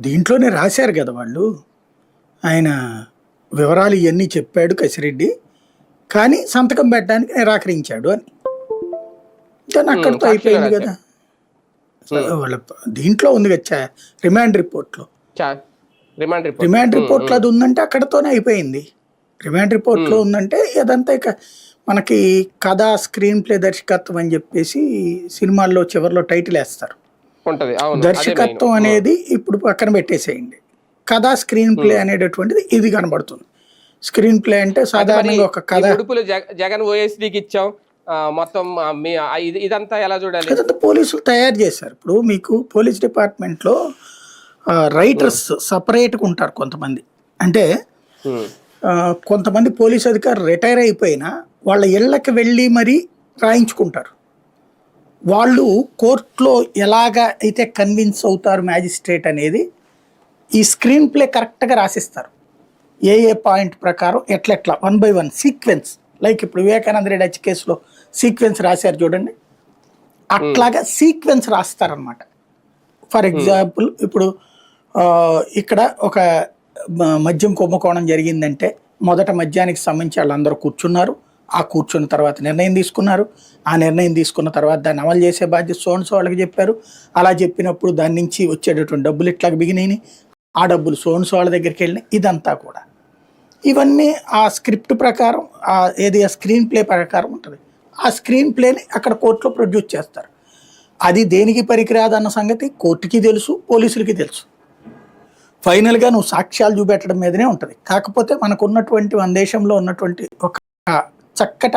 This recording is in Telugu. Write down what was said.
దీంట్లోనే రాశారు కదా వాళ్ళు. ఆయన వివరాలు ఇవన్నీ చెప్పాడు కసిరెడ్డి. కానీ సంతకం పెట్టడానికి నిరాకరించాడు అని. కానీ అక్కడితో సాక్షిలో అయిపోయింది రాశారు. కదా. వాళ్ళ దీంట్లో ఉంది కదా రిమాండ్ రిపోర్ట్లో. Remand report. రిమాండ్ రిపోర్ట్లో అది ఉందంటే అక్కడతోనే అయిపోయింది. రిమాండ్ రిపోర్ట్లో ఉందంటే అదంతా ఇక మనకి కథ, స్క్రీన్ ప్లే, దర్శకత్వం అని చెప్పేసి సినిమాల్లో చివరిలో టైటిల్ వేస్తారు. ఉంటది. అవును. దర్శకత్వం అనేది ఇప్పుడు పక్కన పెట్టేసేయండి. కథ, స్క్రీన్ ప్లే అనేటటువంటిది ఇది కనబడుతుంది. స్క్రీన్ ప్లే అంటే సాధారణంగా ఒక కథ. ఉడుపులు జగన్ ఓఎస్డీకి ఇచ్చాం మొత్తం ఇదంతా ఎలా చూడాలి? ఇదంతా పోలీసులు తయారు చేశారు. ఇప్పుడు మీకు పోలీస్ డిపార్ట్మెంట్లో రైటర్స్ సపరేట్గా ఉంటారు కొంతమంది. అంటే కొంతమంది పోలీస్ అధికారులు రిటైర్ అయిపోయినా వాళ్ళ ఇళ్ళకి వెళ్ళి మరీ రాయించుకుంటారు. వాళ్ళు కోర్టులో ఎలాగా అయితే కన్విన్స్ అవుతారు మ్యాజిస్ట్రేట్ అనేది ఈ స్క్రీన్ ప్లే కరెక్ట్గా రాసిస్తారు. ఏ పాయింట్ ప్రకారం ఎట్లెట్లా 1 by 1 సీక్వెన్స్. లైక్ ఇప్పుడు వివేకానంద రెడ్డి హత్య కేసులో సీక్వెన్స్ రాశారు చూడండి, అట్లాగా సీక్వెన్స్ రాస్తారనమాట. ఫర్ ఎగ్జాంపుల్ ఇప్పుడు ఇక్కడ ఒక మద్యం కుంభకోణం జరిగిందంటే మొదట మద్యానికి సంబంధించి వాళ్ళందరూ కూర్చున్నారు. ఆ కూర్చున్న తర్వాత నిర్ణయం తీసుకున్నారు. ఆ నిర్ణయం తీసుకున్న తర్వాత దాన్ని అమలు చేసే బాధ్యత సోన్స్ వాళ్ళకి చెప్పారు. అలా చెప్పినప్పుడు దాని నుంచి వచ్చేటటువంటి డబ్బులు ఇట్లాగ బిగినాయి. ఆ డబ్బులు సోన్స్ వాళ్ళ దగ్గరికి వెళ్ళినాయి. ఇదంతా కూడా ఇవన్నీ ఆ స్క్రిప్ట్ ప్రకారం ఏది ఆ స్క్రీన్ ప్లే ప్రకారం ఉంటుంది. ఆ స్క్రీన్ ప్లేని అక్కడ కోర్టులో ప్రొడ్యూస్ చేస్తారు. అది దేనికి పనికిరాదన్న సంగతి కోర్టుకి తెలుసు, పోలీసులకి తెలుసు. ఫైనల్గా నువ్వు సాక్ష్యాలు చూపెట్టడం మీదనే ఉంటుంది. కాకపోతే మనకు ఉన్నటువంటి మన దేశంలో ఉన్నటువంటి ఒక చక్కటి